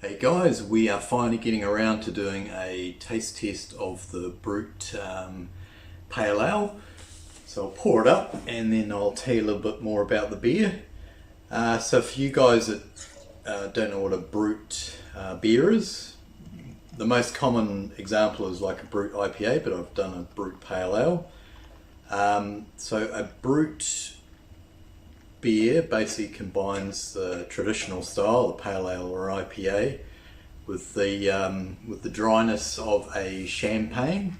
Hey guys, we are finally getting around to doing a taste test of the Brut Pale Ale. So I'll pour it up and then I'll tell you a little bit more about the beer. So for you guys that don't know what a Brut beer is, the most common example is like a Brut IPA, but I've done a Brut Pale Ale. So a Brut beer basically combines the traditional style, the pale ale or IPA, with the dryness of a champagne,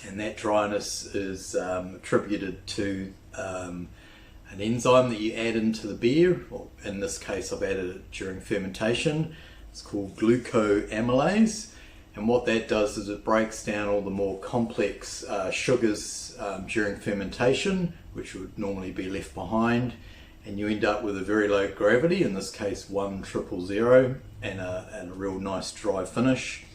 and that dryness is attributed to an enzyme that you add into the beer. Well, in this case I've added it during fermentation. It's called Glucoamylase, and what that does is it breaks down all the more complex sugars during fermentation, which would normally be left behind, and you end up with a very low gravity, in this case 1,000, and a real nice dry finish.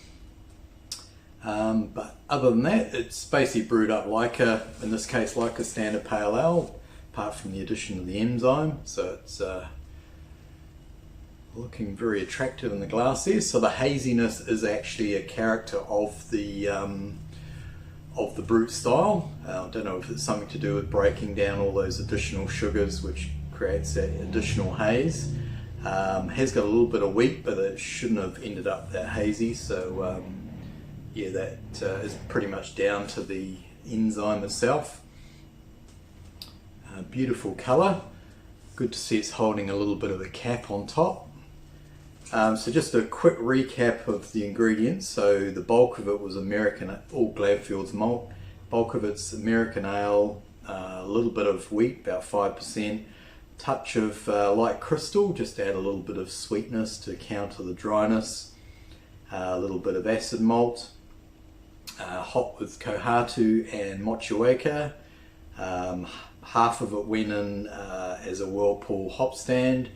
But other than that, it's basically brewed up like in this case like a standard pale ale, apart from the addition of the enzyme. So it's looking very attractive in the glass there. So the haziness is actually a character of the Brut style. I don't know if it's something to do with breaking down all those additional sugars, which creates that additional haze. Has got a little bit of wheat, but it shouldn't have ended up that hazy. So yeah, that is pretty much down to the enzyme itself. Beautiful colour. Good to see it's holding a little bit of a cap on top. So just a quick recap of the ingredients. So the bulk of it was American, all Gladfield's malt. Bulk of it's American ale, a little bit of wheat, about 5%, touch of light crystal, just add a little bit of sweetness to counter the dryness, a little bit of acid malt, hop with Kohatu and Motueka. Half of it went in as a whirlpool hop stand,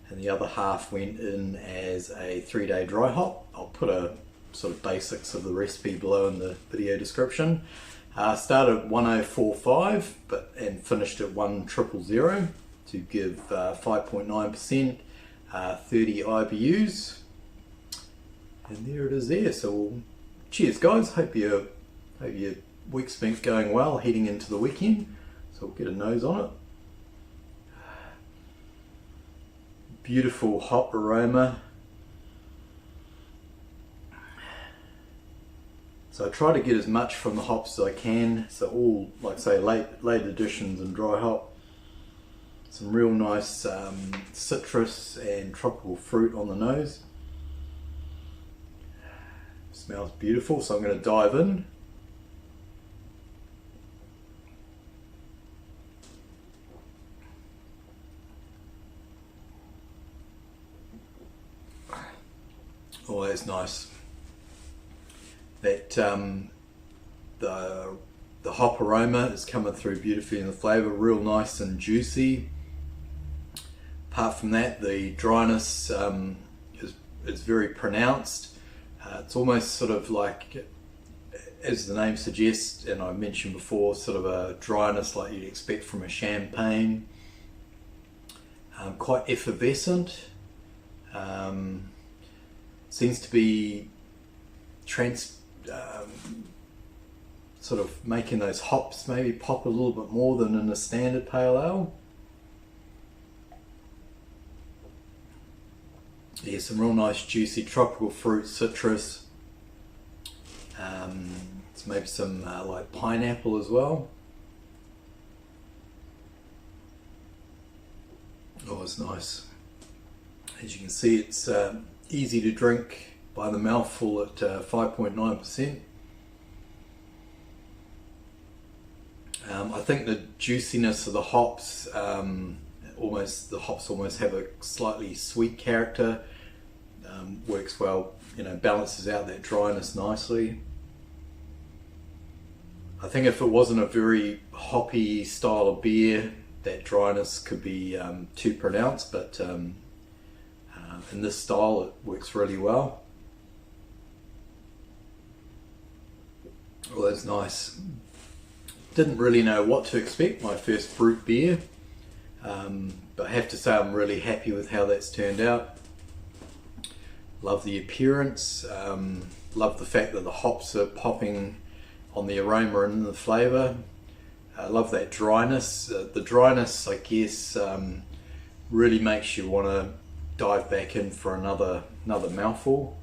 and the other half went in as a 3-day dry hop. I'll put a sort of basics of the recipe below in the video description. Started at 1045 and finished at 1000 to give 5.9%, 30 IBUs, and there it is there. So cheers guys, hope your week's been going well heading into the weekend. So we'll get a nose on it. Beautiful hop aroma. So I try to get as much from the hops as I can. So all, like say, late additions and dry hop. Some real nice citrus and tropical fruit on the nose. Smells beautiful, so I'm going to dive in. Oh, that's nice. That the hop aroma is coming through beautifully in the flavour, real nice and juicy. Apart from that, the dryness is very pronounced. It's almost sort of like, as the name suggests, and I mentioned before, sort of a dryness like you'd expect from a champagne. Quite effervescent. Seems to be sort of making those hops maybe pop a little bit more than in a standard pale ale. Yeah, some real nice juicy tropical fruit, citrus. It's maybe some like pineapple as well. Oh, it's nice. As you can see, it's easy to drink by the mouthful at 5.9%. I think the juiciness of the hops, the hops almost have a slightly sweet character. Works well, you know, balances out that dryness nicely. I think if it wasn't a very hoppy style of beer, that dryness could be too pronounced, but in this style it works really well. Well, that's nice. Didn't really know what to expect, my first Brut beer, but I have to say I'm really happy with how that's turned out. Love the appearance, love the fact that the hops are popping on the aroma and the flavour. I love that dryness. The dryness, I guess, really makes you want to dive back in for another mouthful.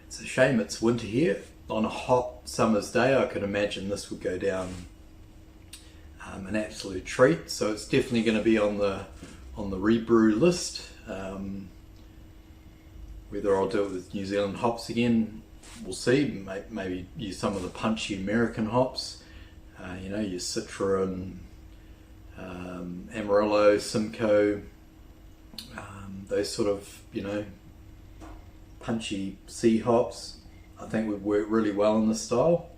It's a shame it's winter here. On a hot summer's day, I could imagine this would go down an absolute treat. So it's definitely going to be on the rebrew list. Whether I'll do it with New Zealand hops again, we'll see. Maybe use some of the punchy American hops. You know, your Citra and Amarillo, Simcoe, those sort of, you know, punchy C hops, I think would work really well in this style.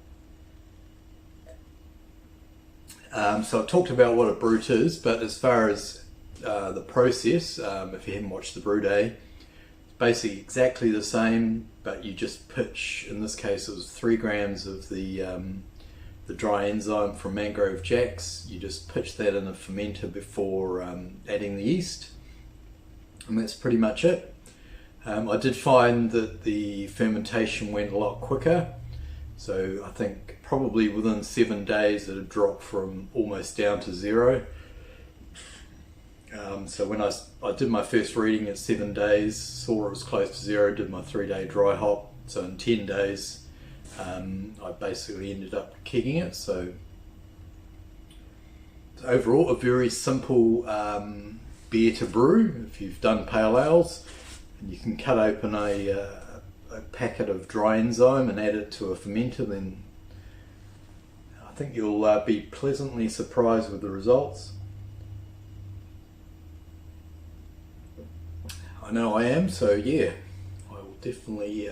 So I've talked about what a brut is, but as far as the process, if you haven't watched the Brew Day, it's basically exactly the same, but you just pitch, in this case it was 3 grams of the dry enzyme from Mangrove Jacks. You just pitch that in a fermenter before adding the yeast, and that's pretty much it. I did find that the fermentation went a lot quicker, so I think probably within 7 days it had dropped from almost down to 0. So when I did my first reading at 7 days, saw it was close to 0, did my 3-day dry hop, so in 10 days I basically ended up kicking it. So overall, a very simple beer to brew if you've done pale ales. And you can cut open a packet of dry enzyme and add it to a fermenter, then I think you'll be pleasantly surprised with the results. I know I am, so yeah, I will definitely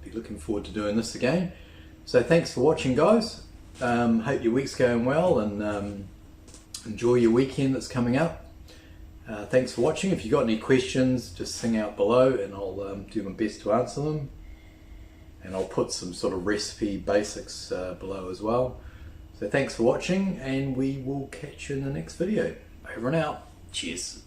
be looking forward to doing this again. So thanks for watching, guys. Hope your week's going well, and enjoy your weekend that's coming up. Thanks for watching. If you've got any questions, just sing out below and I'll do my best to answer them. And I'll put some sort of recipe basics below as well. So thanks for watching, and we will catch you in the next video. Over and out. Cheers.